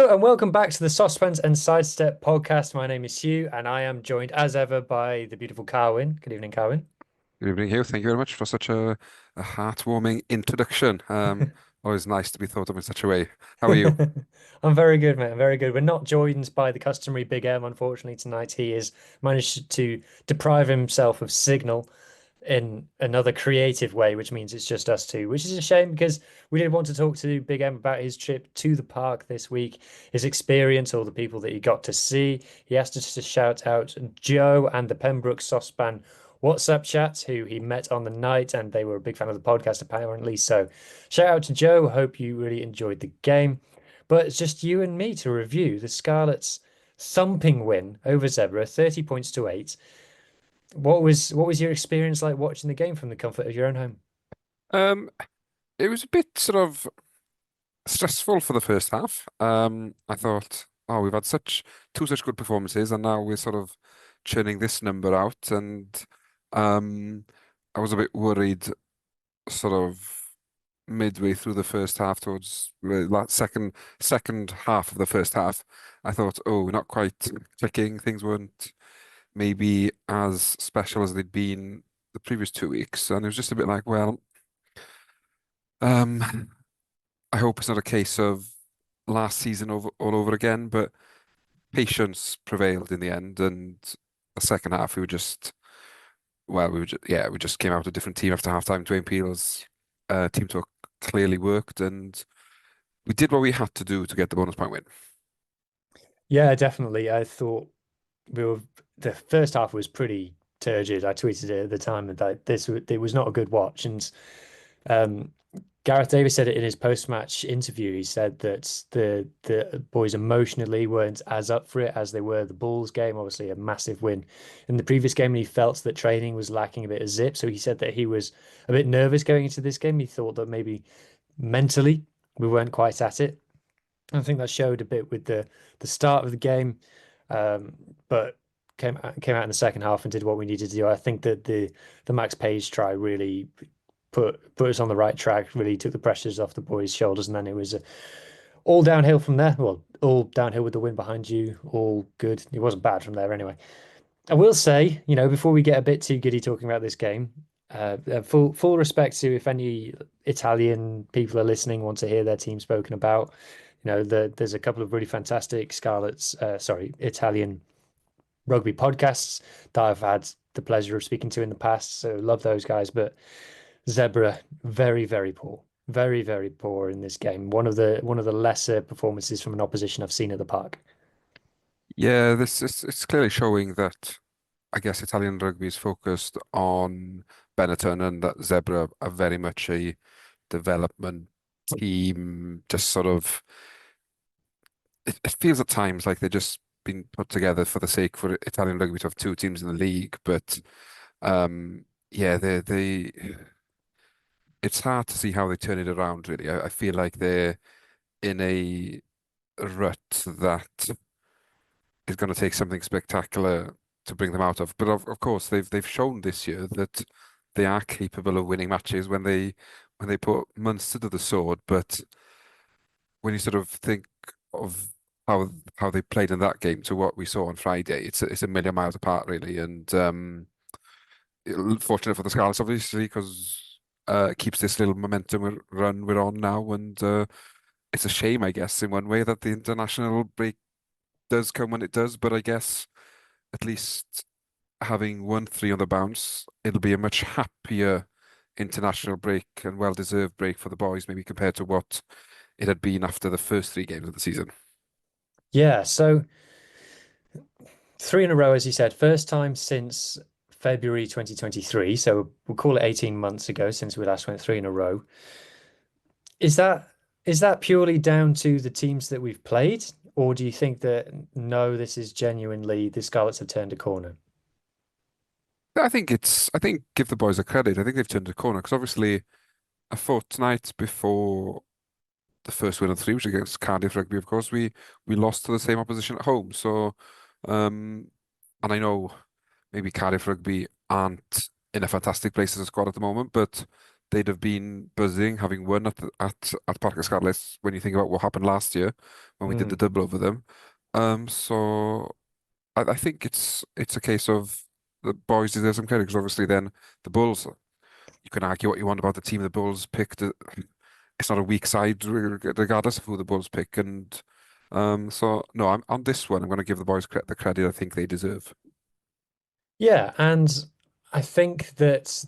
Hello and welcome back to the Sosbans and Sidestep podcast. My name is Huw and I am joined as ever by the beautiful Carwyn. Good evening, Carwyn. Good evening, Hugh. Thank you very much for such a heartwarming introduction. Always nice to be thought of in such a way. How are you? I'm very good, mate. I'm very good. We're not joined by the customary Big M, unfortunately, tonight. He has managed to deprive himself of signal in another creative way, which means it's just us two, which is a shame because we did want to talk to Big M about his trip to the park this week, his experience, all the people that he got to see. He asked us to shout out Joe and the Pembroke Saucepan WhatsApp chat, who he met on the night, and they were a big fan of the podcast, apparently. So, shout out to Joe. Hope you really enjoyed the game. But it's just you and me to review the Scarlets' thumping win over Zebre, 30 points to 8. What was your experience like watching the game from the comfort of your own home? Um, it was a bit sort of stressful for the first half. I thought, oh, we've had such good performances, and now we're sort of churning this number out, and um, I was a bit worried, sort of midway through the first half, towards that second half of the first half. I thought, oh, we're not quite clicking. Things weren't maybe as special as they'd been the previous 2 weeks. And it was just a bit like, well, um, I hope it's not a case of last season all over again, but patience prevailed in the end. And the second half, we just came out a different team after halftime. Dwayne Peel's team talk clearly worked, and we did what we had to do to get the bonus point win. Yeah, definitely. I thought we were the first half was pretty turgid. I tweeted it at the time that it was not a good watch. And um, Gareth Davis said it in his post-match interview. He said that the boys emotionally weren't as up for it as they were the Bulls game. Obviously, a massive win in the previous game, and he felt that training was lacking a bit of zip. So he said that he was a bit nervous going into this game. He thought that maybe mentally we weren't quite at it. I think that showed a bit with the start of the game, um, but came out in the second half and did what we needed to do. I think that the Max Page try really put us on the right track, really took the pressures off the boys' shoulders, and then it was all downhill from there. Well, all downhill with the win behind you, all good. It wasn't bad from there anyway. I will say, before we get a bit too giddy talking about this game, full respect to if any Italian people are listening, want to hear their team spoken about. There's a couple of really fantastic Italian rugby podcasts that I've had the pleasure of speaking to in the past. So love those guys. But Zebra, very, very poor. Very, very poor in this game. One of the lesser performances from an opposition I've seen at the park. Yeah, this is it's clearly showing that I guess Italian rugby is focused on Benetton, and that Zebra are very much a development team. Just sort of, it feels at times like they're just been put together for the sake for Italian rugby to have two teams in the league. But yeah, they it's hard to see how they turn it around. Really, I feel like they're in a rut that is going to take something spectacular to bring them out of. But of course, they've shown this year that they are capable of winning matches when they put Munster to the sword. But when you sort of think of how they played in that game to what we saw on Friday, it's a million miles apart, really. And fortunate for the Scarlets, obviously, because it keeps this little momentum run we're on now. And it's a shame, I guess, in one way that the international break does come when it does. But I guess at least having won three on the bounce, it'll be a much happier international break and well-deserved break for the boys, maybe compared to what it had been after the first three games of the season. Yeah, so three in a row, as you said, first time since February 2023. So we'll call it 18 months ago since we last went three in a row. Is that purely down to the teams that we've played, or do you think that no, this is genuinely the Scarlets have turned a corner? I think give the boys a credit. I think they've turned a corner because obviously a fortnight before the first win of the three, which was against Cardiff Rugby, of course, we lost to the same opposition at home. So, and I know maybe Cardiff Rugby aren't in a fantastic place as a squad at the moment, but they'd have been buzzing having won at Parc Scarlets when you think about what happened last year when we did the Mm. double over them. So I think it's a case of the boys deserve some credit because obviously then the Bulls, you can argue what you want about the team the Bulls picked. It's not a weak side regardless of who the Bulls pick. And so no, I'm on this one. I'm going to give the boys the credit I think they deserve. Yeah, and I think that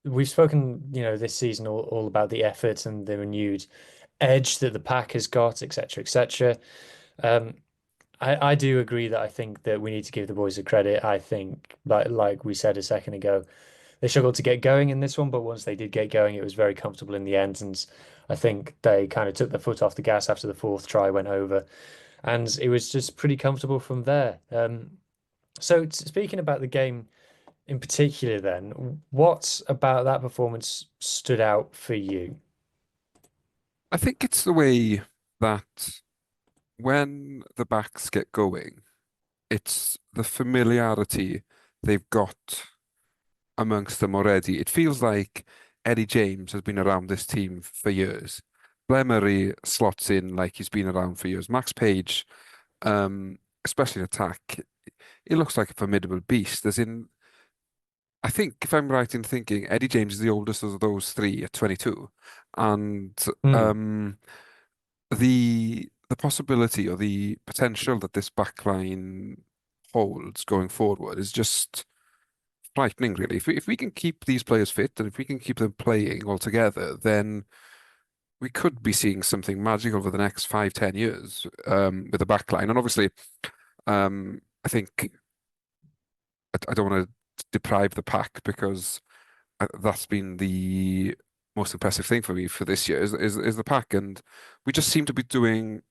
we've spoken, this season all about the effort and the renewed edge that the pack has got, etc., etc. Um, I do agree that I think that we need to give the boys the credit. I think, like we said a second ago, they struggled to get going in this one, but once they did get going, it was very comfortable in the end. And I think they kind of took their foot off the gas after the fourth try went over, and it was just pretty comfortable from there. So speaking about the game in particular, then, what about that performance stood out for you? I think it's the way that when the backs get going, it's the familiarity they've got amongst them already. It feels like Eddie James has been around this team for years. Blair Murray slots in like he's been around for years. Max Page, especially in attack, he looks like a formidable beast. As in, I think if I'm right in thinking, Eddie James is the oldest of those three at 22, and Hmm. um, the possibility or the potential that this backline holds going forward is just frightening, really. If we can keep these players fit and if we can keep them playing all together, then we could be seeing something magical over the next 5, 10 years with the backline. And obviously, I think I don't want to deprive the pack because that's been the most impressive thing for me for this year is the pack, and we just seem to be doing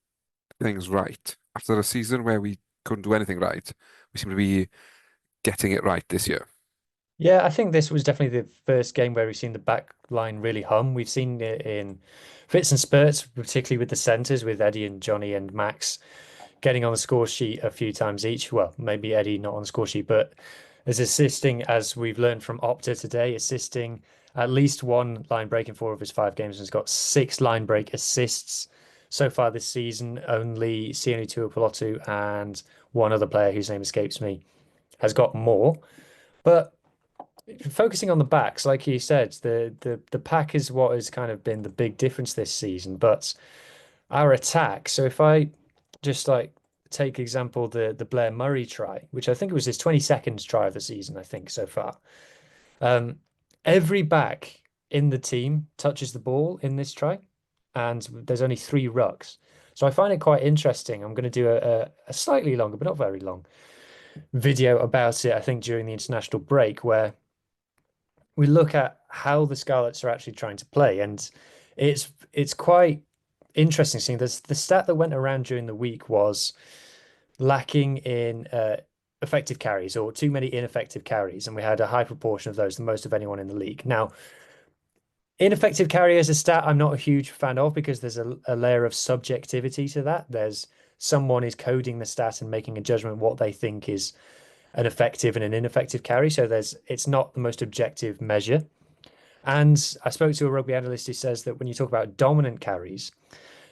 things right after a season where we couldn't do anything right. We seem to be getting it right this year. Yeah, I think this was definitely the first game where we've seen the back line really hum. We've seen it in fits and spurts, particularly with the centres, with Eddie and Johnny and Max getting on the score sheet a few times each. Well, maybe Eddie not on the score sheet, but as assisting, as we've learned from Opta today, assisting at least one line break in 4 of his 5 games and has got 6 line break assists so far this season. Only Sione Tuipulotu and one other player whose name escapes me has got more. But focusing on the backs, like you said, the pack is what has kind of been the big difference this season. But our attack. So if I just like take example the Blair Murray try, which I think it was his 22nd try of the season, I think so far. Um, every back in the team touches the ball in this try, and there's only 3 rucks. So I find it quite interesting. I'm going to do a slightly longer, but not very long, video about it, I think, during the international break, where we look at how the Scarlets are actually trying to play, and it's quite interesting seeing this. The stat that went around during the week was lacking in effective carries or too many ineffective carries, and we had a high proportion of those, the most of anyone in the league. Now, ineffective carry is a stat I'm not a huge fan of because there's a layer of subjectivity to that. There's someone is coding the stat and making a judgment what they think is an effective and an ineffective carry. So it's not the most objective measure. And I spoke to a rugby analyst who says that when you talk about dominant carries,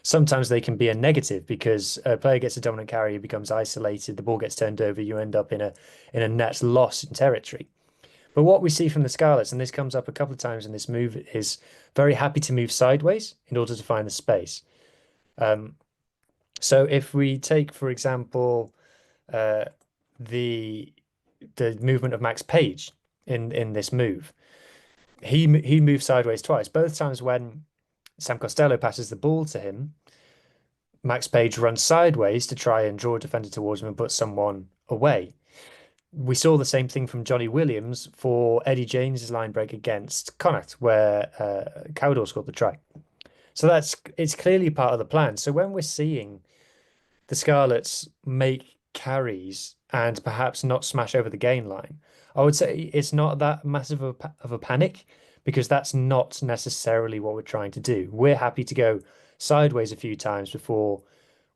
sometimes they can be a negative because a player gets a dominant carry, he becomes isolated, the ball gets turned over, you end up in a net loss in territory. But what we see from the Scarlets, and this comes up a couple of times in this move, is very happy to move sideways in order to find the space. Um, so if we take, for example, uh, the the movement of Max Page in this move, he moves sideways twice. Both times when Sam Costello passes the ball to him, Max Page runs sideways to try and draw a defender towards him and put someone away. We saw the same thing from Johnny Williams for Eddie James's line break against Connacht, where Cowdor scored the try. So it's clearly part of the plan. So when we're seeing the Scarlets make carries and perhaps not smash over the gain line, I would say it's not that massive of a panic because that's not necessarily what we're trying to do. We're happy to go sideways a few times before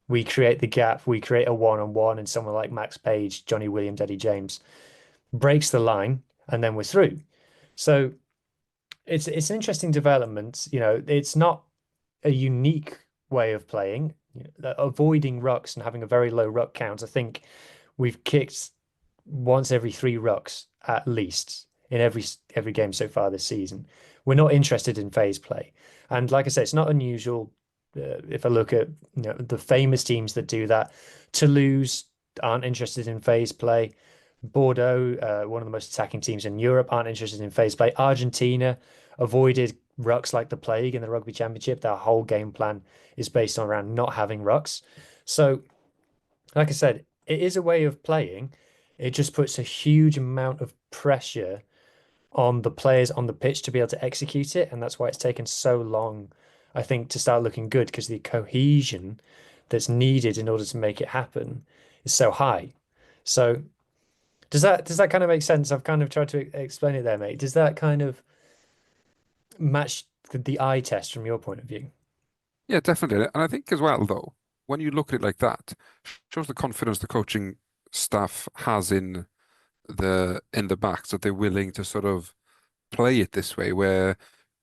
we create the gap, we create a one-on-one, and someone like Max Page, Johnny Williams, Eddie James breaks the line, and then we're through. So it's an interesting development. It's not a unique way of playing. Avoiding rucks and having a very low ruck count. I think we've kicked once every three rucks at least in every game so far this season. We're not interested in phase play, and like I said, it's not unusual. If I look at the famous teams that do that, Toulouse aren't interested in phase play. Bordeaux, one of the most attacking teams in Europe, aren't interested in phase play. Argentina avoided rucks like the plague in the Rugby Championship. Their whole game plan is based on around not having rucks. So, like I said, it is a way of playing. It just puts a huge amount of pressure on the players on the pitch to be able to execute it. And that's why it's taken so long, I think, to start looking good because the cohesion that's needed in order to make it happen is so high. So does that kind of make sense? I've kind of tried to explain it there, mate. Does that kind of match the eye test from your point of view? Yeah, definitely. And I think as well, though, when you look at it like that, shows the confidence the coaching staff has in the backs that they're willing to sort of play it this way, where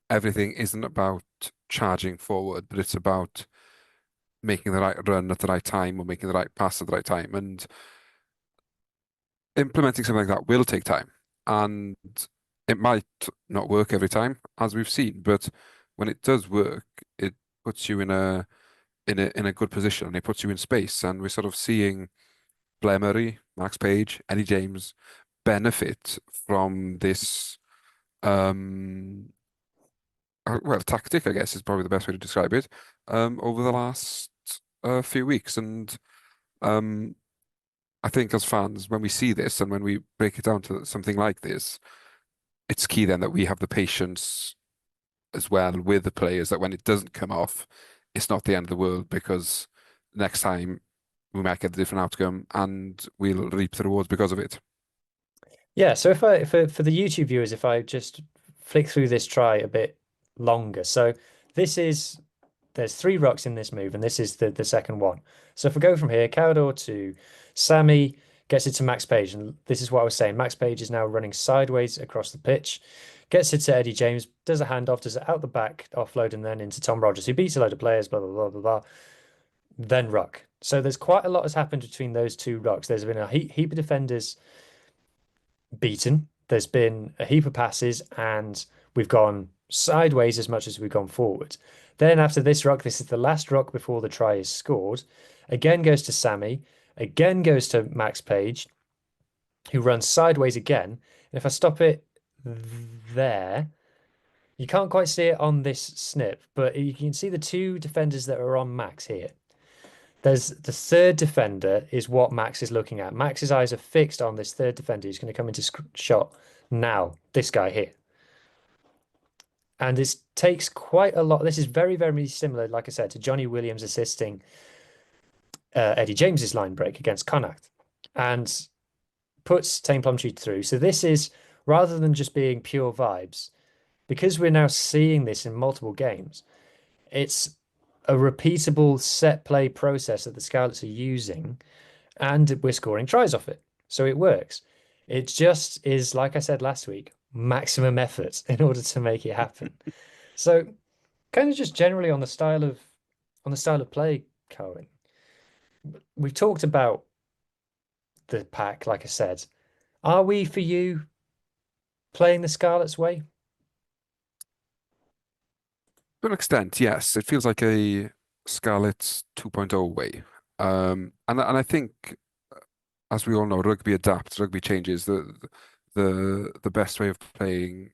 everything isn't about charging forward, but it's about making the right run at the right time or making the right pass at the right time. And implementing something like that will take time. And it might not work every time, as we've seen, but when it does work, it puts you in a good position and it puts you in space. And we're sort of seeing Blair Murray, Max Page, Eddie James benefit from this well, tactic, I guess, is probably the best way to describe it, over the last few weeks. And um, I think as fans, when we see this and when we break it down to something like this, it's key then that we have the patience as well with the players that when it doesn't come off, it's not the end of the world because next time we might get a different outcome and we'll reap the rewards because of it. Yeah, so if for the YouTube viewers, if I just flick through this try a bit longer. So this is there's three rocks in this move, and this is the second one. So if we go from here, Cowdor to Sammy gets it to Max Page, and this is what I was saying. Max Page is now running sideways across the pitch, gets it to Eddie James, does a handoff, does it out the back, offload, and then into Tom Rogers, who beats a load of players, blah blah blah blah blah. Then ruck. So there's quite a lot has happened between those two rucks. There's been a heap of defenders beaten. There's been a heap of passes, and we've gone sideways as much as we've gone forward. Then after this ruck, this is the last ruck before the try is scored. Again goes to Sammy. Again goes to Max Page, who runs sideways again. And if I stop it there, you can't quite see it on this snip, but you can see the two defenders that are on Max here. There's the third defender is what Max is looking at. Max's eyes are fixed on this third defender who's going to come into shot now, this guy here. And this takes quite a lot. This is very, very similar, like I said, to Johnny Williams assisting Eddie James's line break against Connacht and puts Tame Plumtree through. So this is rather than just being pure vibes, because we're now seeing this in multiple games, it's a repeatable set play process that the Scarlets are using, and we're scoring tries off it. So it works. It just is, like I said last week, maximum effort in order to make it happen. So kind of just generally on the style of play, Carwyn. We've talked about the pack, like I said. Are we for you playing the Scarlets way? To an extent, yes, it feels like a Scarlets 2.0 way. And I think, as we all know, rugby adapts, rugby changes. The best way of playing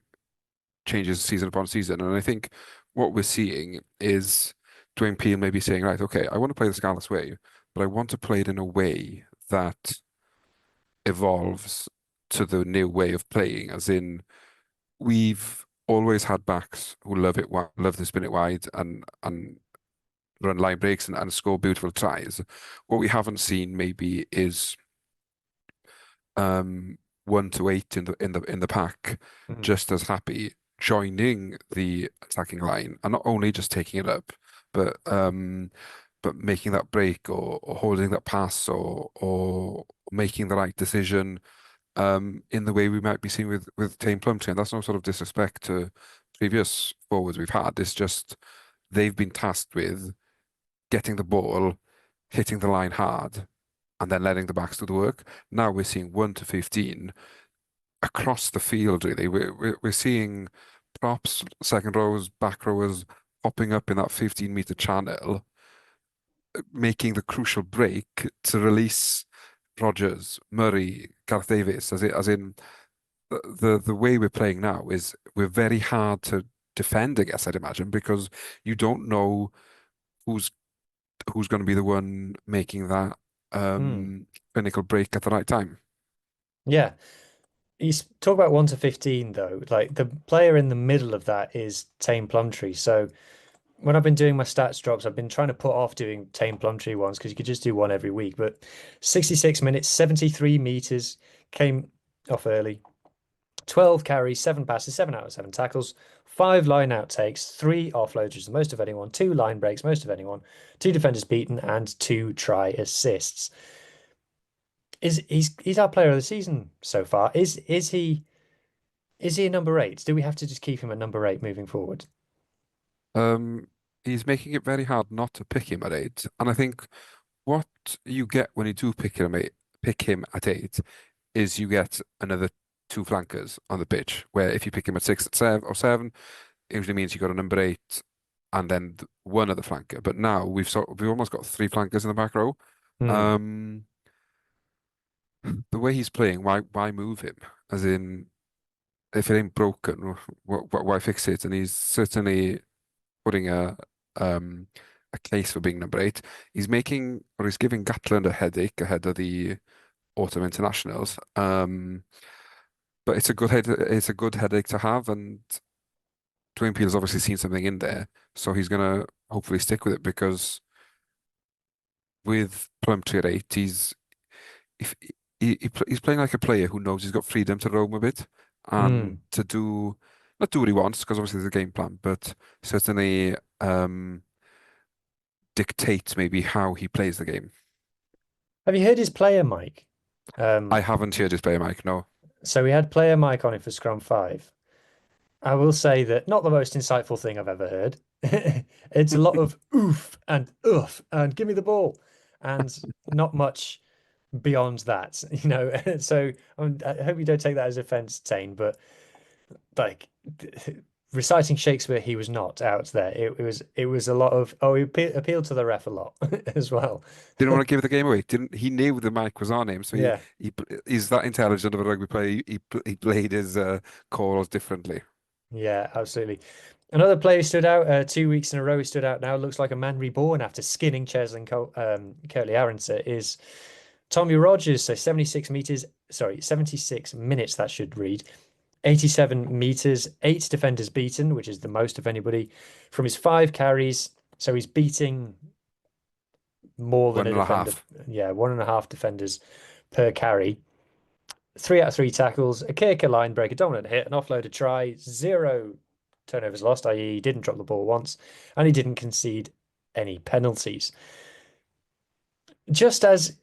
changes season upon season. And I think what we're seeing is Dwayne Peel maybe saying, right, okay, I want to play the Scarlets way, but I want to play it in a way that evolves to the new way of playing, as in we've always had backs who love to spin it wide and run line breaks and score beautiful tries. What we haven't seen maybe is 1 to 8 in the pack, Mhm. just as happy joining the attacking line and not only just taking it up, but making that break or holding that pass or making the right decision in the way we might be seeing with Tame Plumtree. And that's no sort of disrespect to previous forwards we've had. It's just they've been tasked with getting the ball, hitting the line hard, and then letting the backs do the work. Now we're seeing 1 to 15 across the field, really. We're seeing props, second rows, back rowers popping up in that 15-meter channel, making the crucial break to release Rogers, Murray, Gareth Davies, as in the way we're playing now is we're very hard to defend, I guess I'd imagine, because you don't know who's who's going to be the one making that Hmm. clinical break at the right time. Yeah. You talk about 1 to 15 though. Like the player in the middle of that is Tame Plumtree. So when I've been doing my stats drops, I've been trying to put off doing Tame Plumtree ones because you could just do one every week. But 66 minutes, 73 meters, came off early. 12 carries, 7 passes, 7 out of 7 tackles, 5 line out takes, 3 offloads, which is the most of anyone, 2 line breaks, most of anyone, 2 defenders beaten, and 2 try assists. He's our player of the season so far. Is he a number 8? Do we have to just keep him at number 8 moving forward? Um, he's making it very hard not to pick him at eight, and I think what you get when you do pick him at eight, is you get another two flankers on the pitch. Where if you pick him at six, at seven, or seven, it usually means you got a number eight and then one other flanker. But now we've almost got three flankers in the back row. Hmm. Um, the way he's playing, why move him? As in, if it ain't broken, why fix it? And he's certainly putting um a case for being number eight. He's giving Gatland a headache ahead of the autumn internationals. But it's a good headache to have, and Dwayne Peel's obviously seen something in there, so he's gonna hopefully stick with it because with Plumtree at eight, if he's playing like a player who knows he's got freedom to roam a bit and Hmm. to do not do what he wants because obviously there's a game plan, but certainly dictate maybe how he plays the game. Have you heard his player mic? I Um, haven't heard his player mic, no. so we had player mic on it for Scrum 5. I will say that not the most insightful thing I've ever heard. It's a lot of oof and oof and give me the ball and not much beyond that, you know. So I hope you don't take that as offense, Tane, but like reciting Shakespeare, he was not out there. It was a lot of he appealed to the ref a lot as well. Didn't want to give the game away. Didn't he knew the mic was on him, so Yeah, he's that intelligent of a rugby player. He played his calls differently. yeah, absolutely. Another player who stood out 2 weeks in a row. He stood out now. Looks like a man reborn after skinning Cheslin Curtly Aronson is Tommy Rogers. So 76 meters, sorry, 76 minutes that should read. 87 meters, 8 defenders beaten, which is the most of anybody from his 5 carries. So he's beating more than One a and a defender. half. Yeah, 1.5 defenders per carry. 3 out of 3 tackles, a kick, a line break, a dominant hit, an offload, a try, 0 turnovers lost, i.e., he didn't drop the ball once, and he didn't concede any penalties. Just as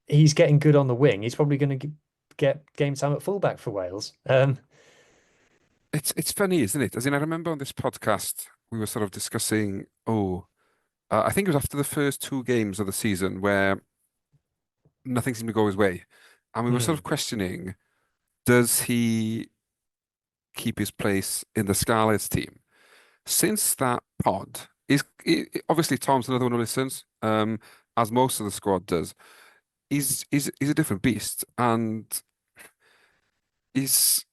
he's getting good on the wing, he's probably going to get game time at fullback for Wales. It's funny, isn't it? As in, I remember on this podcast we were sort of discussing. I think it was after the first two games of the season where nothing seemed to go his way, and we were sort Hmm, of questioning: does he keep his place in the Scarlets team? Since that pod obviously Tom's another one who listens, as most of the squad does. He's a different beast, and he's,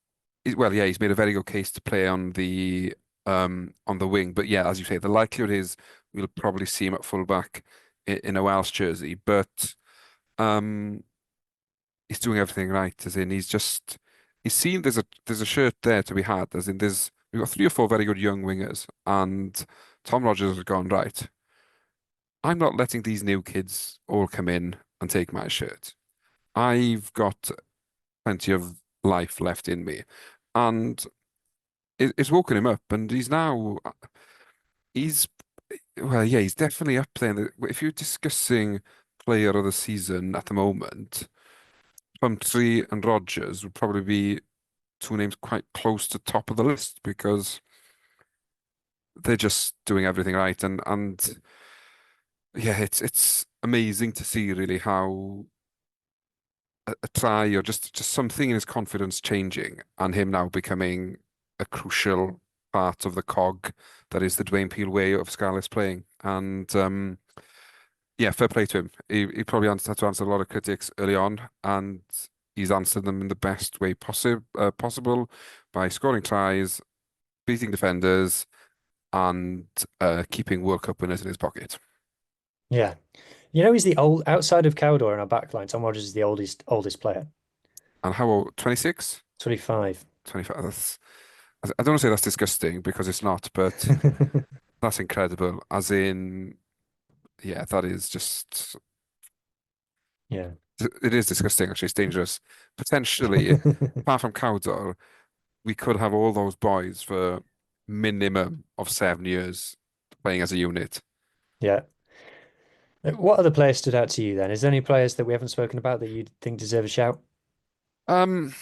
well, yeah, he's made a very good case to play on the wing. But yeah, as you say, the likelihood is we'll probably see him at fullback in a Welsh jersey. But um, he's doing everything right, as in he's seen there's a shirt there to be had, as in we've got three or four very good young wingers, and Tom Rogers has gone right. I'm not letting these new kids all come in and take my shirt. I've got plenty of life left in me. And it's woken him up, and he's, well, yeah, he's definitely up there. If you're discussing player of the season at the moment, Plumtree and Rogers would probably be two names quite close to top of the list because they're just doing everything right, and yeah, it's amazing to see really how a try or just something in his confidence changing and him now becoming a crucial part of the cog that is the Dwayne Peel way of Scarlets playing. And yeah, fair play to him. He probably had to answer a lot of critics early on, and he's answered them in the best way possible by scoring tries, beating defenders, and keeping World Cup winners in his pocket. Yeah. You know, he's the old outside of Cowder in our backline. Tom Rogers is the oldest player. And how old? 26? 25. 25. I don't want to say that's disgusting because it's not, but that's incredible. As in, yeah, that is just, Yeah. it is disgusting, actually. It's dangerous. Potentially, apart from Cawdor, we could have all those boys for minimum of 7 years playing as a unit. Yeah. What other players stood out to you then? Is there any players that we haven't spoken about that you think deserve a shout? Um,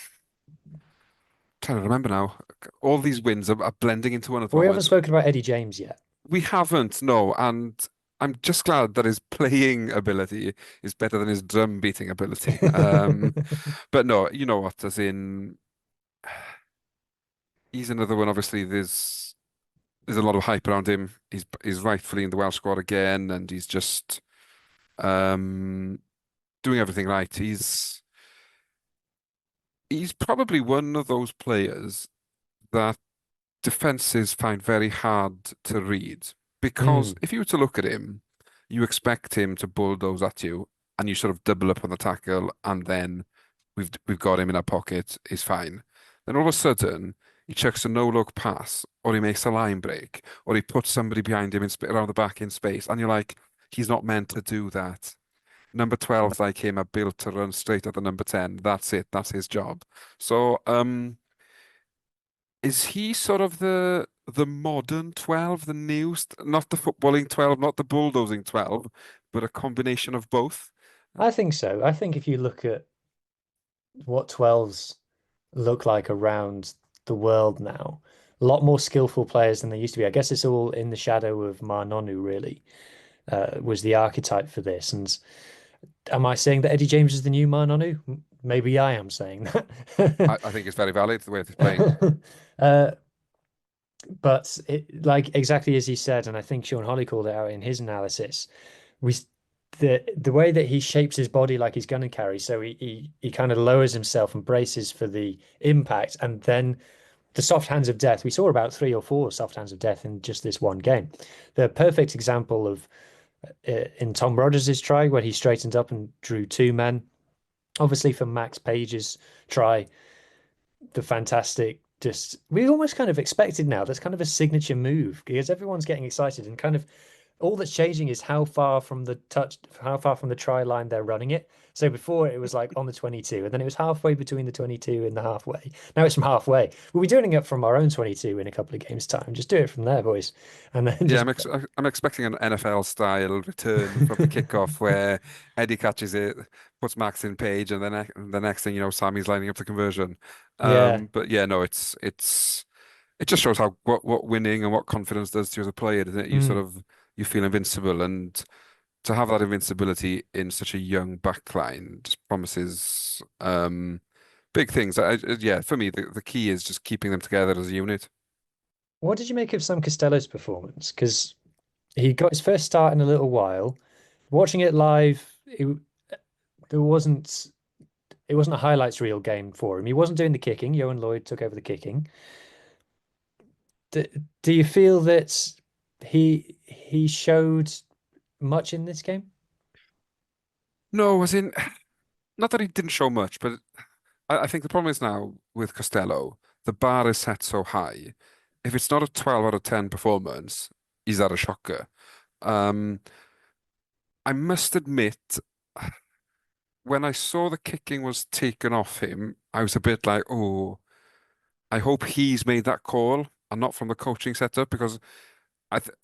Trying to remember now. All these wins are blending into one at the Well, we haven't moment. spoken about Eddie James yet. We haven't, no, and I'm just glad that his playing ability is better than his drum beating ability. But no, you know what, as in he's another one. Obviously, there's a lot of hype around him. He's rightfully in the Welsh squad again, and he's just um, doing everything right. He's probably one of those players that defenses find very hard to read because Mm, if you were to look at him, you expect him to bulldoze at you, and you sort of double up on the tackle, and then we've got him in our pocket. Is fine. Then all of a sudden, he chucks a no-look pass, or he makes a line break, or he puts somebody behind him around the back in space, and you're like, he's not meant to do that. Number 12 like him are built to run straight at the number 10. That's it. That's his job. So, is he sort of the modern 12, the not the footballing 12, not the bulldozing 12, but a combination of both? I think so. I think if you look at what 12s look like around the world now, a lot more skillful players than they used to be. I guess it's all in the shadow of Marnonu, really, was the archetype for this. And am I saying that Eddie James is the new Marnonu? Maybe I am saying that. I think it's very valid the way it's playing. Uh, but like exactly as he said, and I think Sean Holly called it out in his analysis, we the way that he shapes his body like he's going to carry, so he kind of lowers himself and braces for the impact, and then the soft hands of death. We saw about three or four soft hands of death in just this one game. The perfect example of in Tom Rogers' try where he straightened up and drew two men. Obviously, for Max Page's try, the fantastic just we almost kind of expected now. That's kind of a signature move because everyone's getting excited and kind of all that's changing is how far from the try line they're running it. So before it was like on the 22, and then it was halfway between the 22 and the halfway. Now it's from halfway. We'll be doing it from our own 22 in a couple of games' time. Just do it from there, boys. And then Yeah, just I'm expecting an NFL style return from the kickoff where Eddie catches it, puts Max in Page, and then the next thing you know, Sammy's lining up the conversion. yeah. But yeah, no, it just shows how what winning and what confidence does to you as a player, doesn't it? Mm. You feel invincible, and to have that invincibility in such a young backline just promises big things. Yeah, for me, the key is just keeping them together as a unit. What did you make of Sam Costello's performance? Because he got his first start in a little while. Watching it live, there wasn't it wasn't a highlights reel game for him. He wasn't doing the kicking. Johan Lloyd took over the kicking. Do, do you feel that he showed much in this game? No, as in, not that he didn't show much, but I think the problem is now with Costello, the bar is set so high. If it's not a 12 out of 10 performance, is that a shocker? Um, I must admit, when I saw the kicking was taken off him, I was a bit like, oh, I hope he's made that call and not from the coaching setup because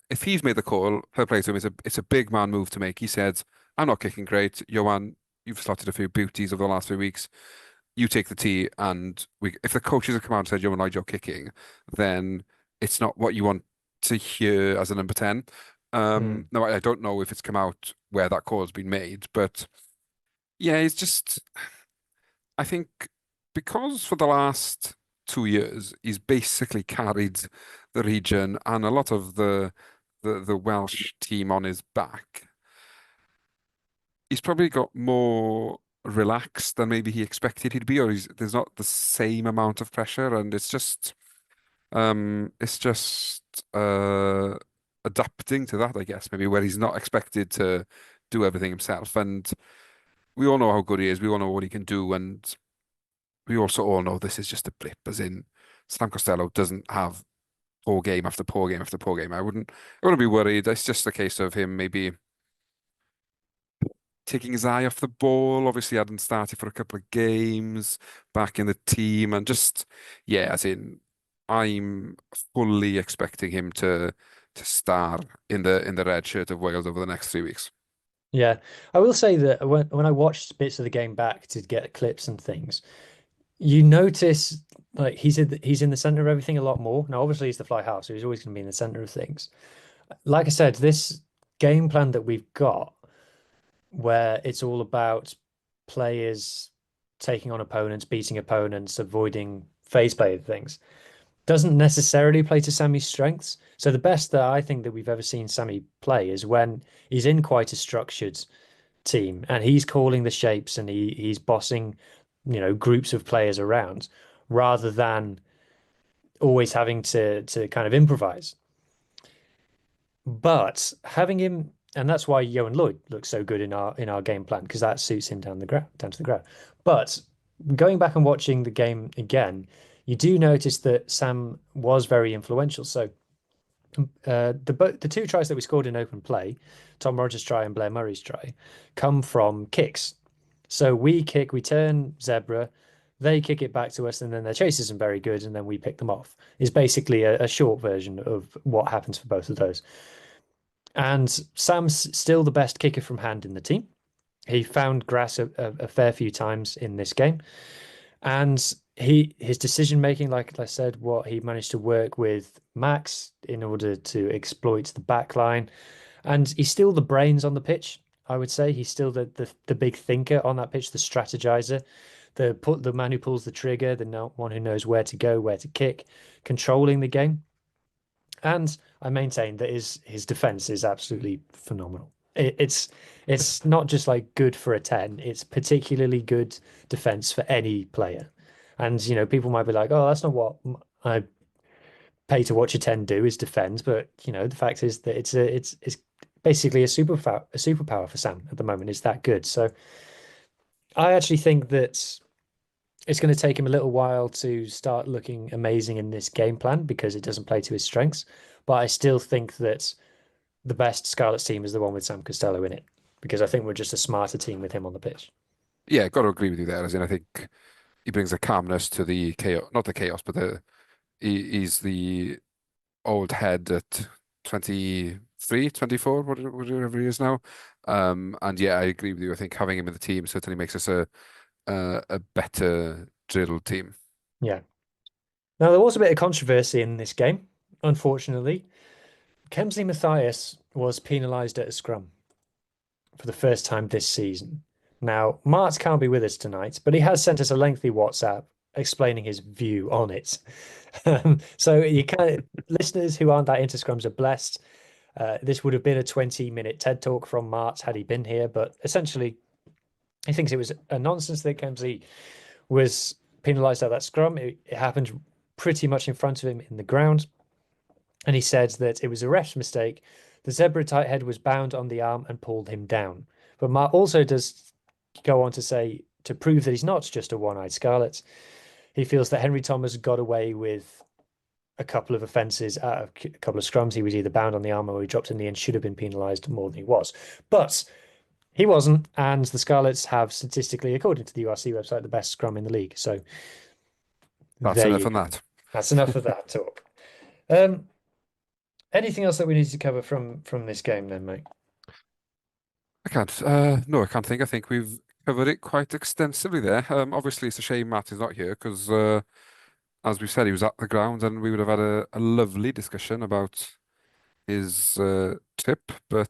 if he's made the call, fair play to him, it's a big man move to make. He said, I'm not kicking great. Johan, you've slotted a few beauties over the last few weeks. You take the tee, and if the coaches have come out and said, Johan Lloyd, you're kicking, then it's not what you want to Huw as a number 10. Mm. No, I don't know if it's come out where that call has been made, but yeah, it's just I think because for the last 2 years he's basically carried the region and a lot of the Welsh team on his back. He's probably got more relaxed than maybe he expected he'd be, or there's not the same amount of pressure, and it's just adapting to that, I guess, maybe where he's not expected to do everything himself. And we all know how good he is. We all know what he can do, and we also all know this is just a blip, as in Sam Costello doesn't have poor game after poor game after poor game. I wouldn't be worried. It's just a case of him maybe taking his eye off the ball. Obviously, hadn't started for a couple of games back in the team, and just yeah, as in I'm fully expecting him to star in the red shirt of Wales over the next 3 weeks. Yeah, I will say that when I watched bits of the game back to get clips and things, you notice like he's in the center of everything a lot more. Now, obviously, he's the fly half, so he's always going to be in the center of things. Like I said, this game plan that we've got, where it's all about players taking on opponents, beating opponents, avoiding phase play and things, doesn't necessarily play to Sammy's strengths. So the best that I think that we've ever seen Sammy play is when he's in quite a structured team and he's calling the shapes and he's bossing, groups of players around rather than always having to kind of improvise. But having him, and that's why Yohan Lloyd looks so good in our game plan because that suits him down to the ground. But going back and watching the game again, you do notice that Sam was very influential. So the two tries that we scored in open play, Tom Rogers' try and Blair Murray's try, come from kicks. So we kick, we turn Zebre, they kick it back to us, and then their chase isn't very good, and then we pick them off. Is basically a short version of what happens for both of those. And Sam's still the best kicker from hand in the team. He found grass a fair few times in this game, and his decision making, like I said, what he managed to work with Max in order to exploit the back line, and he's still the brains on the pitch. I would say he's still the big thinker on that pitch, the strategizer, the man who pulls the trigger, the one who knows where to go, where to kick, controlling the game. And I maintain that his defense is absolutely phenomenal. It's not just like good for a 10, it's particularly good defense for any player. And people might be like, "Oh, that's not what I pay to watch a 10 do is defend." But the fact is that it's basically a superpower for Sam at the moment. It's that good. So I actually think that it's going to take him a little while to start looking amazing in this game plan because it doesn't play to his strengths. But I still think that the best Scarlets team is the one with Sam Costello in it because I think we're just a smarter team with him on the pitch. Yeah, got to agree with you there. As in, I think he brings a calmness to the chaos, not the chaos, but he's the old head at 23, 24, whatever he is now. And yeah, I agree with you. I think having him in the team certainly makes us a better drilled team. Yeah. Now there was a bit of controversy in this game, unfortunately. Kemsley Matthias was penalised at a scrum for the first time this season. Now, Mart can't be with us tonight, but he has sent us a lengthy WhatsApp explaining his view on it. So you can listeners who aren't that into scrums are blessed. This would have been a 20-minute TED talk from Mart had he been here, but essentially he thinks it was a nonsense that Kemsley was penalised at that scrum. It happened pretty much in front of him in the ground. And he said that it was a ref's mistake. The Zebra tight head was bound on the arm and pulled him down. But Mark also does go on to say, to prove that he's not just a one-eyed Scarlet, he feels that Henry Thomas got away with a couple of offences out of a couple of scrums. He was either bound on the arm or he dropped in the end, should have been penalised more than he was. But he wasn't, and the Scarlets have statistically, according to the URC website, the best scrum in the league. So That's there enough you on go. that. That's enough of that talk. Um, Anything else that we need to cover from this game then, mate? I can't. No, I can't think. I think we've covered it quite extensively there. Obviously, it's a shame Matt is not here because, as we said, he was at the ground and we would have had a lovely discussion about his tip, but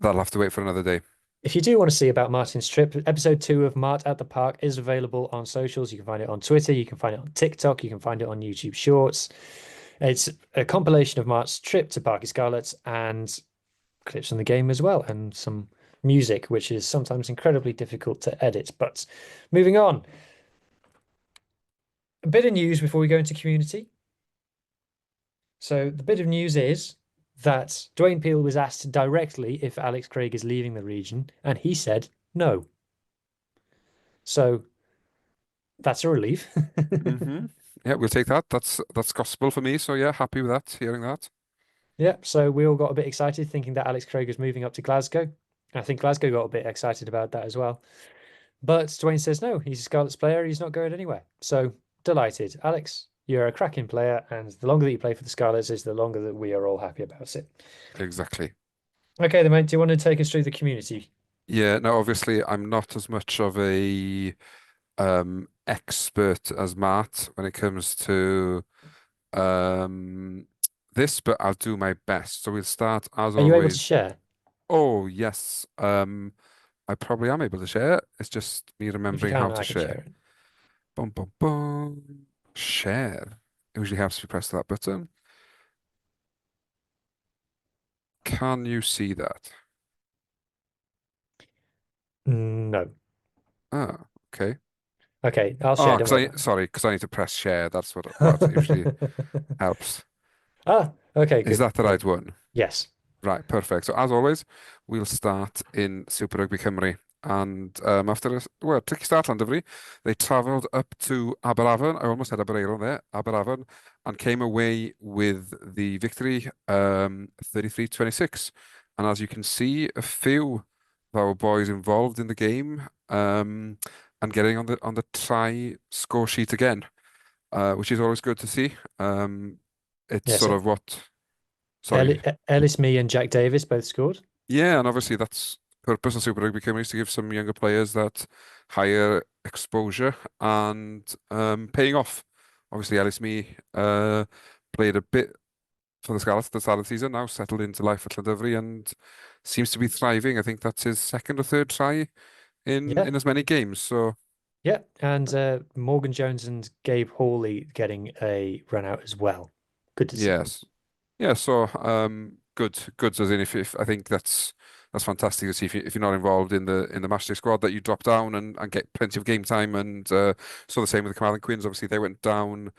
that'll have to wait for another day. If you do want to see about Martin's trip, episode 2 of Mart at the Park is available on socials. You can find it on Twitter, you can find it on TikTok, you can find it on YouTube Shorts. It's a compilation of Mart's trip to Parky Scarlets and clips from the game as well, and some music, which is sometimes incredibly difficult to edit. But moving on, a bit of news before we go into community. So the bit of news is that Dwayne Peel was asked directly if Alex Craig is leaving the region, and he said no. So that's a relief. Hmm. Yeah, we'll take that. That's gospel for me. So yeah, happy with that. Hearing that. Yeah, so we all got a bit excited thinking that Alex Craig was moving up to Glasgow. I think Glasgow got a bit excited about that as well. But Dwayne says no, he's a Scarlets player, he's not going anywhere. So delighted. Alex, you're a cracking player, and the longer that you play for the Scarlets is the longer that we are all happy about it. Exactly. Okay, then, mate, do you want to take us through the community? Yeah. Now, obviously, I'm not as much of a expert as Matt when it comes to um this, but I'll do my best. So we'll start as Are you able to always. share? Oh, yes. I probably am able to share. It's just me If you remembering how can, to I can share. share it. Boom, boom, boom. Share. It usually helps if you press that button. Can you see that? No. Ah, okay. Okay, I'll share, Oh, don't worry sorry, because I need to press share. That's what usually about it. helps. Okay, Is good. that the Yeah. right one? Yes. Right, perfect. So as always, we'll start in Super Rugby Cymru. And after a tricky start, Llandovery, they travelled up to Aberavon. I almost had Aberaeron there, Aberavon, and came away with the victory, 33-26. And as you can see, a few of our boys involved in the game, and getting on the try score sheet again, which is always good to see. It's Yes. sort of what. Sorry. Ellis, me, and Jack Davis both scored. Yeah, and obviously that's purpose of Super Rugby Cymru is to give some younger players that higher exposure and paying off. Obviously, Ellis Me played a bit for the Scarlets at the start of the season, now settled into life at Llandovery and seems to be thriving. I think that's his second or third try Yeah. in as many games. So Yeah. And Morgan Jones and Gabe Hawley getting a run out as well. Good to see them. yes, yeah, so good as in if I think that's fantastic to see if you're not involved in the matchday squad that you drop down and get plenty of game time and so the same with the Carwyn Quins. Obviously they went down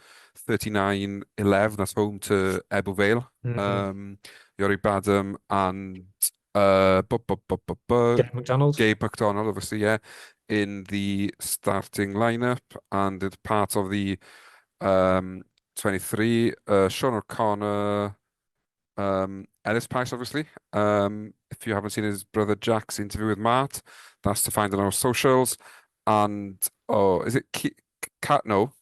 39-11. That's home to Ebble Vale. Mm. Yori Badham and Gabe McDonald. Gabe McDonald, obviously, yeah, in the starting lineup and it's part of the um 23, Sean O'Connor, Ellis Price, obviously. If you haven't seen his brother Jack's interview with Matt, that's to find on our socials. And oh, is it no,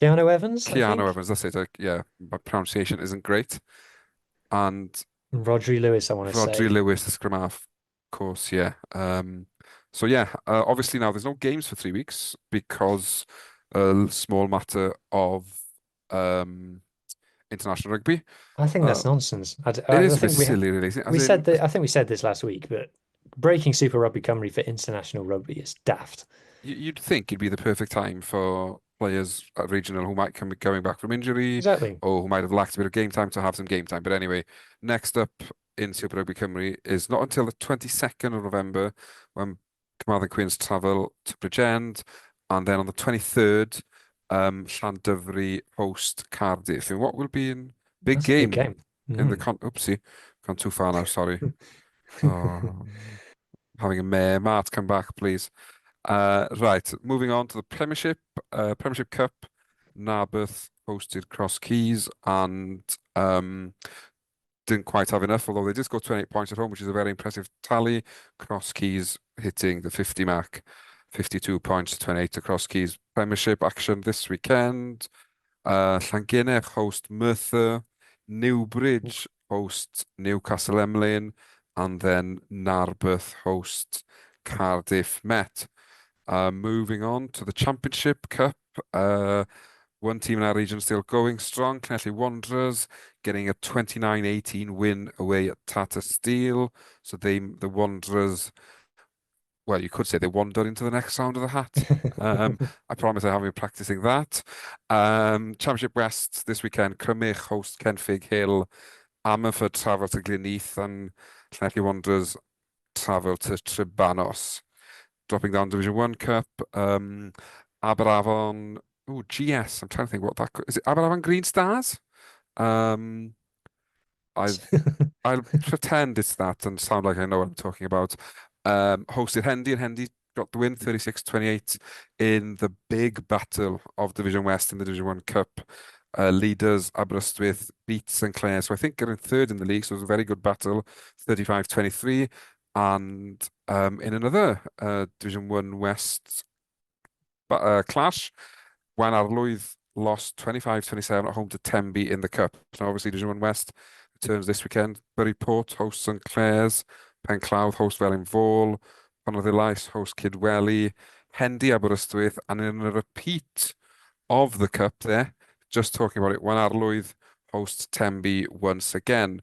Keanu Evans, I Keanu think. Evans? That's it. Yeah, my pronunciation isn't great. And And Rodri Lewis, I want to Rodri say. Lewis, the scrum half, of course. Yeah. So yeah, obviously now there's no games for 3 weeks because a small matter of um international rugby. I think Uh, that's nonsense. it I is a bit think silly, really. we As said in, that. I think we said this last week, but breaking Super Rugby Cymru for international rugby is daft. you'd think it'd be the perfect time for players at regional who might be coming back from injury Exactly. or who might have lacked a bit of game time to have some game time. But anyway, next up in Super Rugby Cymru is not until the 22nd of November when Carmarthen Quins travel to Bridgend, and then on the 23rd, Llandovery host Cardiff in what will be a big That's a big game game. in the Mm. oopsie, gone too far now, sorry. Oh, having a mare. Mart, come back, please. Right, moving on to the Premiership, Premiership Cup. Narberth hosted Cross Keys and didn't quite have enough, although they did score 28 points at home, which is a very impressive tally. Cross Keys hitting the 50 mark, 52 points to 28 to Cross Keys. Premiership action this weekend. Llangenech host Merthyr, Newbridge host Newcastle Emlyn, and then Narberth host Cardiff Met. Moving on to the Championship Cup, One team in our region still going strong. Connelly Wanderers getting a 29-18 win away at Tata Steel. So the Wanderers, well, you could say they wander into the next round of the hat. Um, I promise I haven't been practicing that. Championship West this weekend, Crymych host Kenfig Hill, Ammerford travel to Glynneath, and Llanelli Wanderers travel to Trebanos. Dropping down Division 1 Cup, Aberavon, oh, GS, I'm trying to think what that is. It Aberavon Green Stars? Um, I I'll pretend it's that and sound like I know what I'm talking about. Hosted Hendy, and Hendy got the win 36-28 in the big battle of Division West in the Division 1 Cup. Leaders Aberystwyth beat St Clair, so I think getting third in the league, so it was a very good battle, 35-23. And in another Division 1 West clash, when Arlwydd lost 25-27 at home to Tenby in the Cup. So obviously Division 1 West returns this weekend. Bury Port hosts St Clair's, Penclough hosts Felinfall, Ponrhyddulais hosts Kidwelly, Hendy Aberystwyth, and in a repeat of the Cup there, just talking about it, when Arlwydd hosts Tenby once again.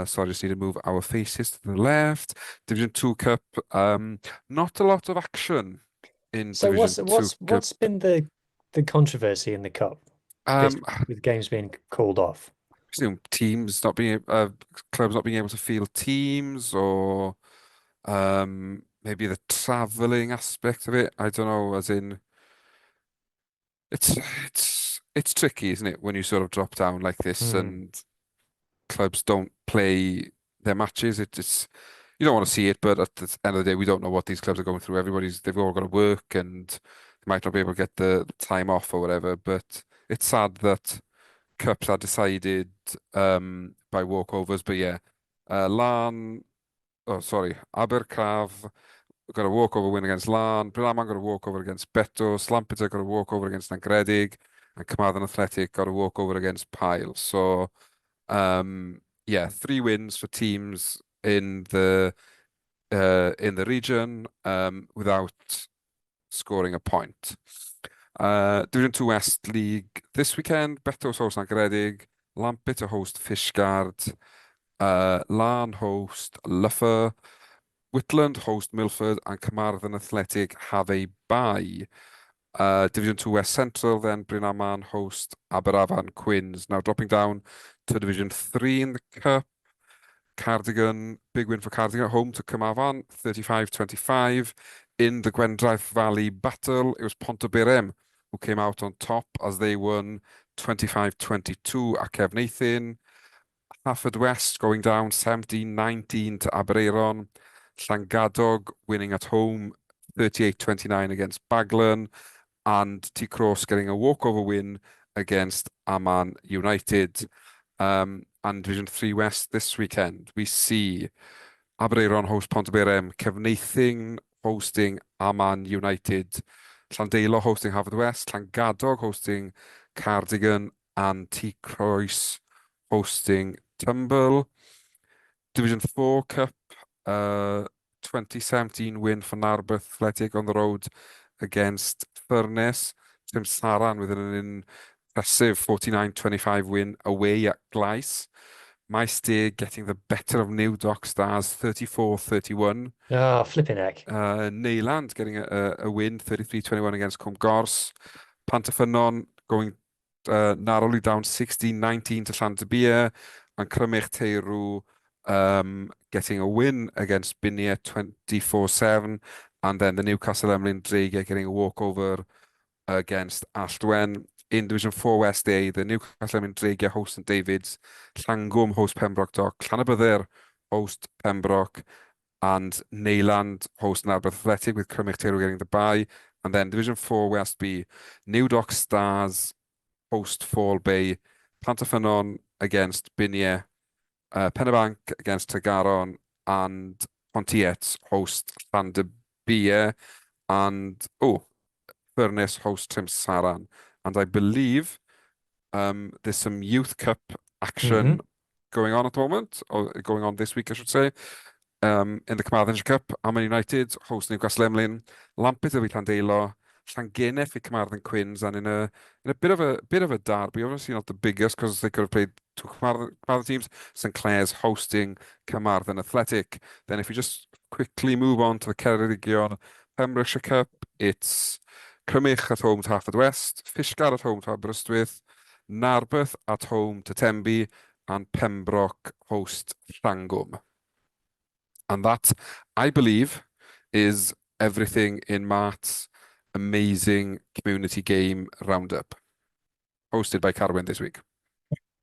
So I just need to move our faces to the left. Division 2 Cup, not a lot of action in So Division 2 Cup. what's been the controversy in the cup this Um, week with games being called off? teams not being clubs not being able to field teams, or maybe the traveling aspect of it. I don't know, as in it's tricky, isn't it, when you sort of drop down like this Hmm. and clubs don't play their matches. It's you don't want to see it, but at the end of the day, we don't know what these clubs are going through. They've all got to work and they might not be able to get the time off or whatever. But it's sad that cups are decided by walkovers. But yeah, Abercraf got a walkover win against Lan. Brynaman got a walkover against Beto. Lampeter got a walkover against Nangredig, and Carmarthen Athletic got a walkover against Pyle. So yeah, 3 wins for teams in the region without scoring a point. Division 2 West League this weekend, Beto's host Nangredig, Lampeter host Fishguard, Larn host Luffer, Whitland host Milford, and Carmarthen Athletic have a bye. Division 2 West Central, then Brynaman host Aberafan Quins. Now dropping down to Division 3 in the Cup. Cardigan, big win for Cardigan at home to Carmarthen, 35-25. In the Gwendraeth Valley battle, it was Pontyberem who came out on top as they won 25-22 at Cefneithin. Haverfordwest going down 17-19 to Aberaeron. Llangadog winning at home 38-29 against Baglan. And T Cross getting a walkover win against Amman United. And Division 3 West this weekend, we see Aberaeron host Pontyberem, Cefneithin hosting Amman United, Llandeilo hosting Haverfordwest, Llangadog hosting Cardigan, and T Croes hosting Tumble. Division 4 Cup, 2017 win for Narberth Athletic on the road against Furness. Tim Saran with an impressive 49-25 win away at Gleis. Maesteg getting the better of New Dock Stars 34-31. Ah, flipping heck. Neyland getting a win 33-21 against Cwmgors. Pantyffynon going narrowly down 16-19 to Llantybier, and Crymych Teirw getting a win against Binia 24-7, and then the Newcastle Emlyn Dreigiau getting a walkover against Alltwen. In Division 4 West A, the Newcastle Emlyn Dreigiau host St David's, Llangwm host Pembroke Dock, Llanybydder host Pembroke, and Neyland host Narberth Athletic, with Crymych Teirw getting the bye. And then Division 4 West B, New Dock Stars host Fall Bay, Pantyffynon against Binia, Pennebank against Tregaron, and Pontiets host Llandybier, and Furness host Trimsaran. And I believe there's some Youth Cup Hmm. action going on at the moment, or going on this week, I should say. In the Carmarthenshire Cup, Amman United host Newcastle Emlyn, Lampeter v Llandeilo, Llangennych i Carmarthen Quins, and in a bit of a derby, obviously not the biggest because they could have played two Carmarthen teams. St Clair's hosting Carmarthen Athletic. Then if you just quickly move on to the Ceredigion Pembrokeshire Cup, it's Crymych at home to Haverfordwest, Fishguard at home to Aberystwyth, Narberth at home to Tenby, and Pembroke host Llangwm. And that, I believe, is everything in Matt's amazing community game roundup, hosted by Carwyn this week.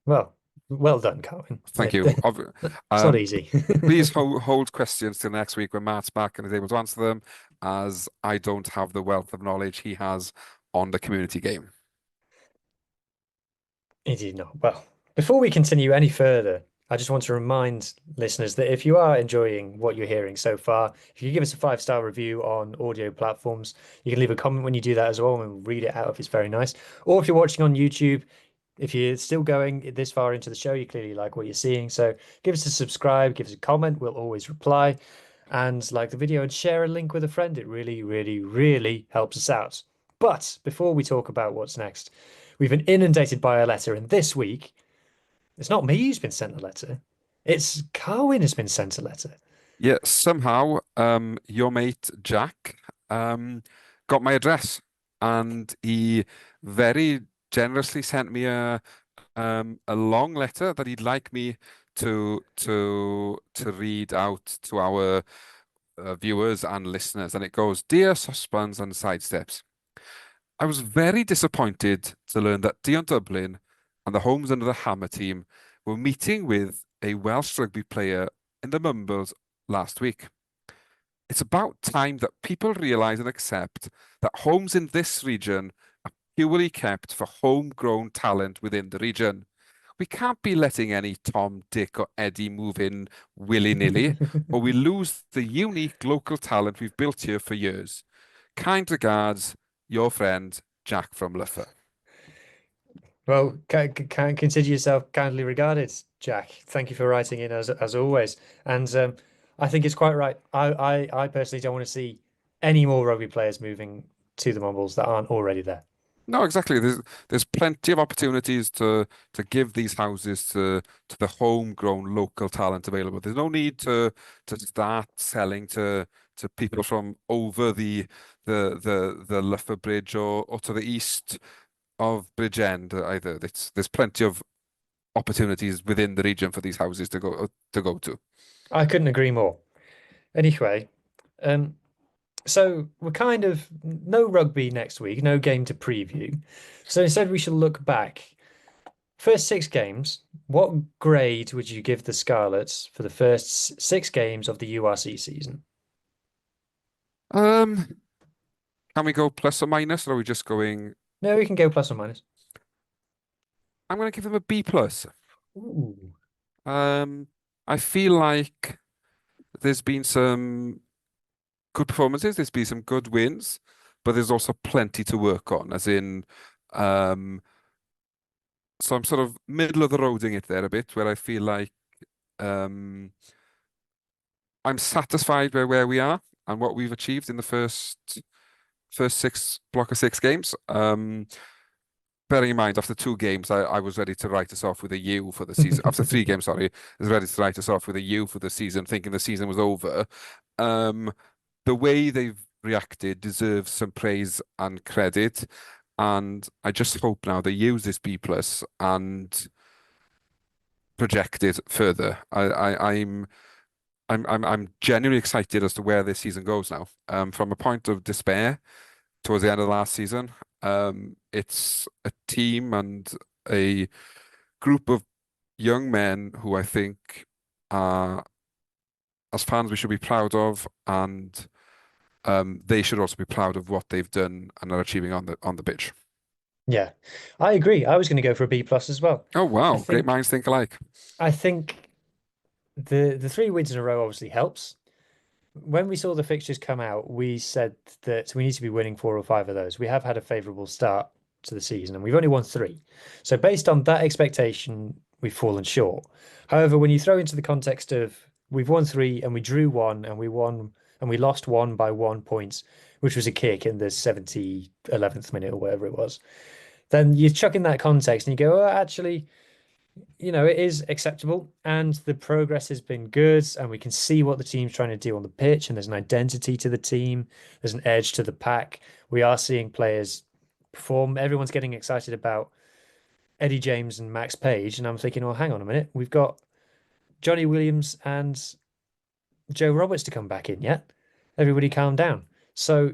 Well, well done, Carwyn. Thank you. It's not Um, easy. please hold questions till next week when Matt's back and is able to answer them, as I don't have the wealth of knowledge he has on the community game. Indeed not. Well, before we continue any further, I just want to remind listeners that if you are enjoying what you're hearing so far, if you give us a 5-star review on audio platforms, you can leave a comment when you do that as well, and we'll read it out if it's very nice. Or if you're watching on YouTube, if you're still going this far into the show, you clearly like what you're seeing. So give us a subscribe, give us a comment. We'll always reply. And like the video and share a link with a friend. It really, really, really helps us out. But before we talk about what's next, we've been inundated by a letter. And this week, it's not me who's been sent a letter. It's Carwyn has been sent a letter. Yeah, somehow, your mate Jack got my address, and he very generously sent me a long letter that he'd like me to read out to our viewers and listeners. And it goes, "Dear Sosbans and Sidesteps, I was very disappointed to learn that Dion Dublin and the Homes Under the Hammer team were meeting with a Welsh rugby player in the Mumbles last week. It's about time that people realise and accept that homes in this region are purely kept for homegrown talent within the region. We can't be letting any Tom, Dick, or Eddie move in willy-nilly, or we lose the unique local talent we've built here for years. Kind regards, your friend, Jack from Luffer." Well, can consider yourself kindly regarded, Jack. Thank you for writing in as always. And I think it's quite right. I personally don't want to see any more rugby players moving to the Mumbles that aren't already there. No, exactly. There's plenty of opportunities to give these houses to the homegrown local talent available. There's no need to start selling to people from over the Luffer Bridge or to the east of Bridgend either. There's plenty of opportunities within the region for these houses to go to. I couldn't agree more. Anyway, um, so we're kind of no rugby next week, no game to preview. So instead, we should look back. First 6 games, what grade would you give the Scarlets for the first 6 games of the URC season? Um, can we go plus or minus, or are we just going? No, we can go plus or minus. I'm going to give them a B plus. Ooh. I feel like there's been some good performances, there's been some good wins, but there's also plenty to work on, as in, um, so I'm sort of middle of the roading it there a bit, where I feel like um, I'm satisfied by where we are and what we've achieved in the first block of 6 games. Bearing in mind, after 2 games, I was ready to write us off with a U for the season. After 3 games, sorry, I was ready to write us off with a U for the season, thinking the season was over. The way they've reacted deserves some praise and credit, and I just hope now they use this B plus and project it further. I'm genuinely excited as to where this season goes now. From a point of despair towards the end of last season, it's a team and a group of young men who I think are, as fans, we should be proud of, and they should also be proud of what they've done and are achieving on the pitch. Yeah, I agree. I was going to go for a B plus as well. Oh I wow, great think minds think alike. I think the 3 wins in a row obviously helps. When we saw the fixtures come out, we said that we need to be winning 4 or 5 of those. We have had a favourable start to the season, and we've only won 3. So based on that expectation, we've fallen short. However, when you throw into the context of we've won 3 and we drew 1 and we lost 1 by 1 point, which was a kick in the 11th minute or whatever it was, then you chuck in that context and you go, oh, actually, it is acceptable and the progress has been good and we can see what the team's trying to do on the pitch and there's an identity to the team. There's an edge to the pack. We are seeing players perform. Everyone's getting excited about Eddie James and Max Page. And I'm thinking, well, hang on a minute. We've got Johnny Williams and Joe Roberts to come back in yet. Everybody calm down. So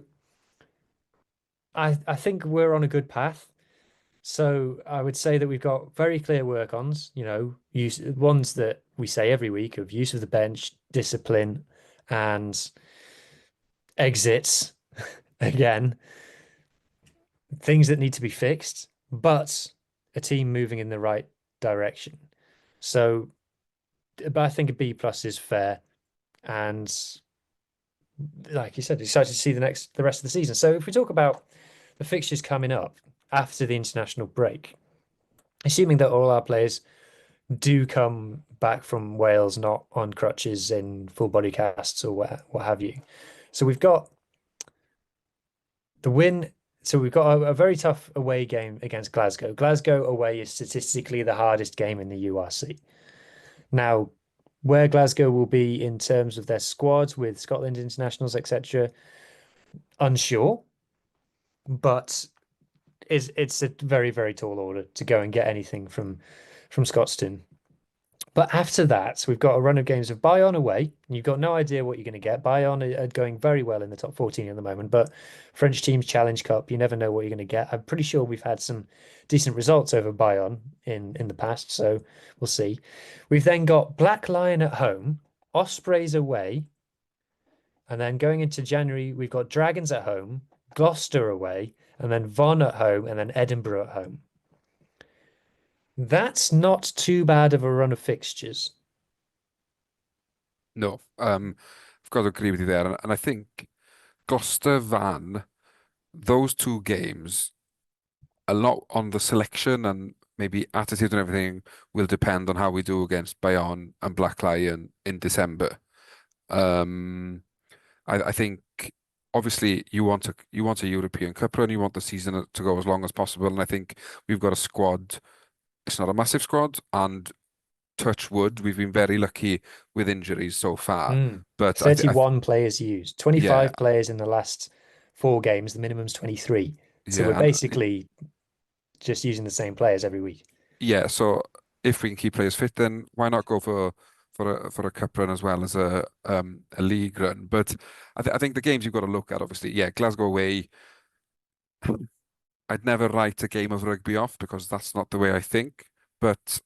I think we're on a good path. So I would say that we've got very clear work-ons, use ones that we say every week of use of the bench, discipline, and exits again, things that need to be fixed, but a team moving in the right direction. So, but I think a B plus is fair. And like you said, excited to see the rest of the season. So if we talk about the fixtures coming up after the international break, assuming that all our players do come back from Wales not on crutches in full body casts or what have you. So we've got the win. So we've got a very tough away game against Glasgow. Glasgow away is statistically the hardest game in the URC. Now, where Glasgow will be in terms of their squads with Scotland internationals, etc., unsure, but it's a very, very tall order to go and get anything from Scotstoun. But after that, we've got a run of games of Bayonne away. You've got no idea what you're going to get. Bayonne are going very well in the top 14 at the moment, but French Teams Challenge Cup, you never know what you're going to get. I'm pretty sure we've had some decent results over Bayonne in the past, so we'll see. We've then got Black Lion at home, Ospreys away, and then going into January, we've got Dragons at home, Gloucester away, and then Vaughan at home, and then Edinburgh at home. That's not too bad of a run of fixtures. No, I've got to agree with you there. And I think Gloucester Van, those two games, a lot on the selection and maybe attitude and everything will depend on how we do against Bayonne and Black Lion in December. Um, I think obviously you want a European Cup run, you want the season to go as long as possible, and I think we've got a squad. It's not a massive squad, and touch wood, we've been very lucky with injuries so far. Mm. But I th 31 players used, yeah, 25 players in the last 4 games. The minimum's 23. So we're yeah, and basically just using the same players every week. yeah. So if we can keep players fit, then why not go for a cup run as well as a league run? But I think the games you've got to look at, obviously, yeah, Glasgow away. I'd never write a game of rugby off because that's not the way I think. But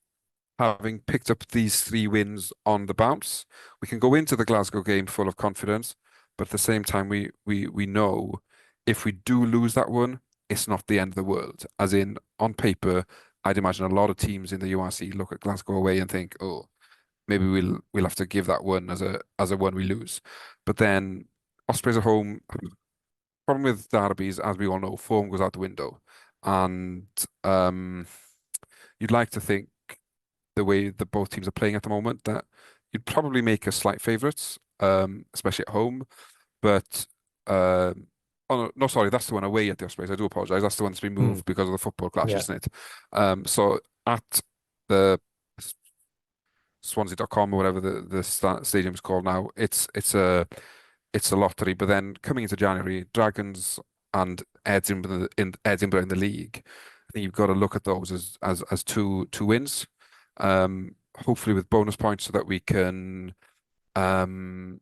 having picked up these 3 wins on the bounce, we can go into the Glasgow game full of confidence. But at the same time, we know if we do lose that one, it's not the end of the world. As in, on paper, I'd imagine a lot of teams in the URC look at Glasgow away and think, oh, maybe we'll have to give that one as a one we lose. But then Ospreys at home, problem with derbies, as we all know, form goes out the window. And you'd like to think the way that both teams are playing at the moment, that you'd probably make us slight favourites, especially at home. But oh no, sorry, that's the one away at the Ospreys. I do apologise. That's the one that's been Mm. moved because of the football clash, Yeah. isn't it? So at the Swansea.com or whatever the stadium's called now, it's a lottery. But then coming into January, Dragons and Edinburgh in the league, I think you've got to look at those as two wins. Hopefully with bonus points so that we can um,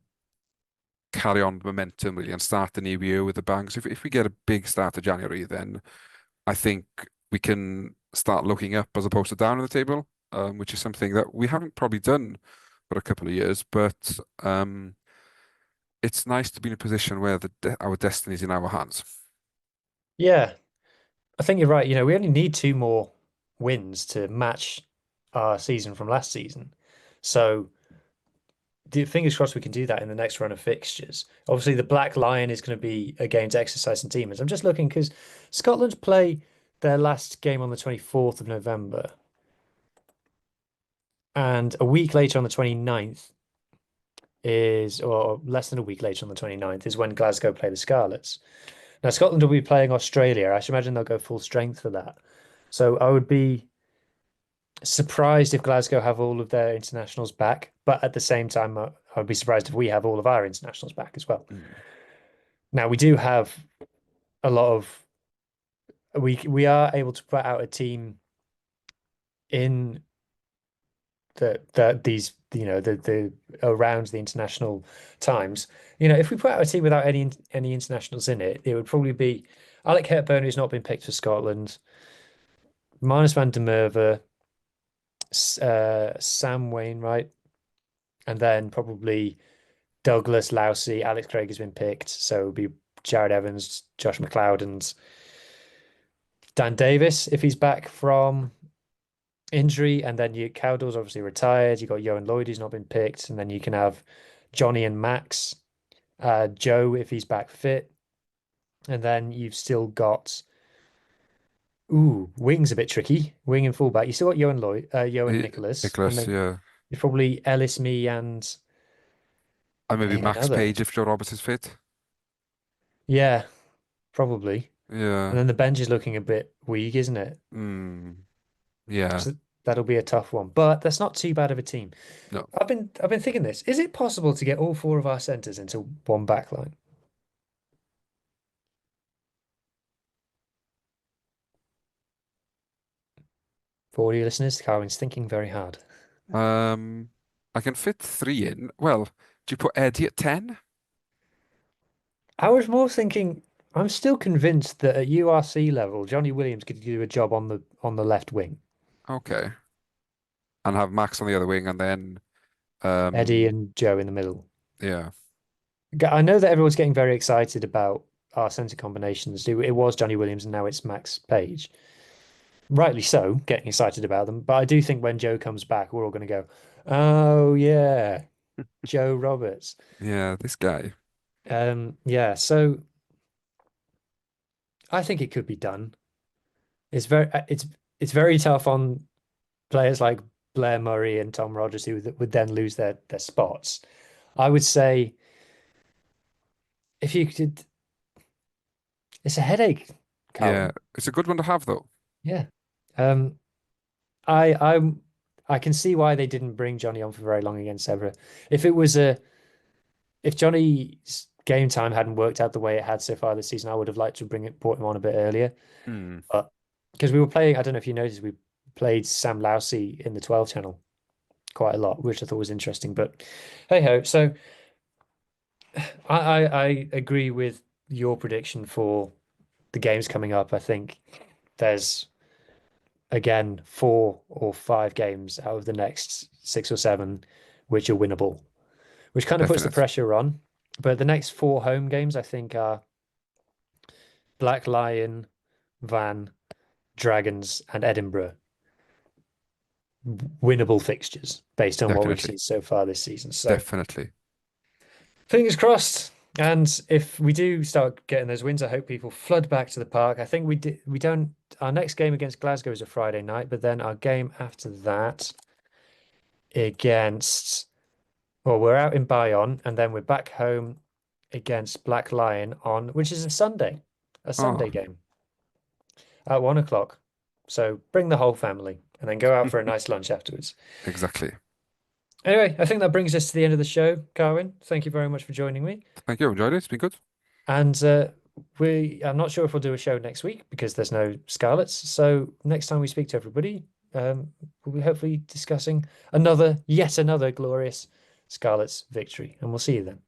carry on momentum really and start the new year with the bangs. If we get a big start to January, then I think we can start looking up as opposed to down in the table, which is something that we haven't probably done for a couple of years. But it's nice to be in a position where our destiny is in our hands. Yeah. I think you're right. We only need 2 more wins to match our season from last season. So fingers crossed we can do that in the next run of fixtures. Obviously, the Black Lion is going to be a game to exercise some demons. I'm just looking because Scotland play their last game on the 24th of November. And a week later on the 29th is, or less than a week later on the 29th, is when Glasgow play the Scarlets. Now, Scotland will be playing Australia. I should imagine they'll go full strength for that. So I would be surprised if Glasgow have all of their internationals back, but at the same time, I would be surprised if we have all of our internationals back as well. Mm. Now, we do have a lot of, we are able to put out a team in these, the around the international times. If we put out a team without any internationals in it, it would probably be Alec Hepburn, who's not been picked for Scotland, Marnus van der Merwe, Sam Wainwright, and then probably Douglas Lousy. Alex Craig has been picked, so it would be Jared Evans, Josh McLeod, and Dan Davis if he's back from injury. And then Cowdell's obviously retired. You got Johan Lloyd who's not been picked, and then you can have Johnny and Max, Joe if he's back fit, and then you've still got wing's a bit tricky. Wing and fullback. You still got Johan Lloyd, Johan Nicholas, and Nicholas, then yeah. you're probably Ellis, me, and And maybe maybe Max another. Page if Joe Roberts is fit. Yeah, probably. And Yeah. then the bench is looking a bit weak, isn't it? Mm. Yeah. So that'll be a tough one. But that's not too bad of a team. No. I've been thinking this. Is it possible to get all four of our centres into one back line? For audio listeners, Carwyn's thinking very hard. Um, I can fit three in. Well, do you put Eddie at 10? I was more thinking, I'm still convinced that at URC level, Johnny Williams could do a job on the left wing. Okay. And have Max on the other wing and then Eddie um and Joe in the middle. yeah, I know that everyone's getting very excited about our centre combinations. It was Johnny Williams and now it's Max Page. Rightly so, getting excited about them. But I do think when Joe comes back, we're all going to go, oh yeah, Joe Roberts. yeah, this guy. Yeah, so I think it could be done. It's very tough on players like Blair Murray and Tom Rogers who would then lose their spots. I would say if you could, it's a headache, Yeah, Carwyn. it's a good one to have though. Yeah. Um, I'm I can see why they didn't bring Johnny on for very long against Zebre. If it was a if Johnny's game time hadn't worked out the way it had so far this season, I would have liked to brought him on a bit earlier. Hmm. But because we were playing, I don't know if you noticed, we played Sam Lousy in the 12 channel quite a lot, which I thought was interesting. But hey ho, so I agree with your prediction for the games coming up. I think there's again 4 or 5 games out of the next 6 or 7 which are winnable, which kind of puts the Definite. pressure on. But the next 4 home games, I think, are Black Lion, Van, Dragons, and Edinburgh. Winnable fixtures based on what we've Definitely. seen so far this season. So Definitely. fingers crossed. And if we do start getting those wins, I hope people flood back to the park. I think we don't. Our next game against Glasgow is a Friday night, but then our game after that against, well, we're out in Bayonne, and then we're back home against Black Lion on, which is a Oh, Sunday game at 1 o'clock. So bring the whole family and then go out for a nice lunch afterwards. exactly. Anyway, I think that brings us to the end of the show, Carwyn. Thank you very much for joining me. Thank you. I've enjoyed it. It's been good. And I'm not sure if we'll do a show next week because there's no Scarlets. So next time we speak to everybody, we'll be hopefully discussing yet another glorious Scarlets victory. And we'll see you then.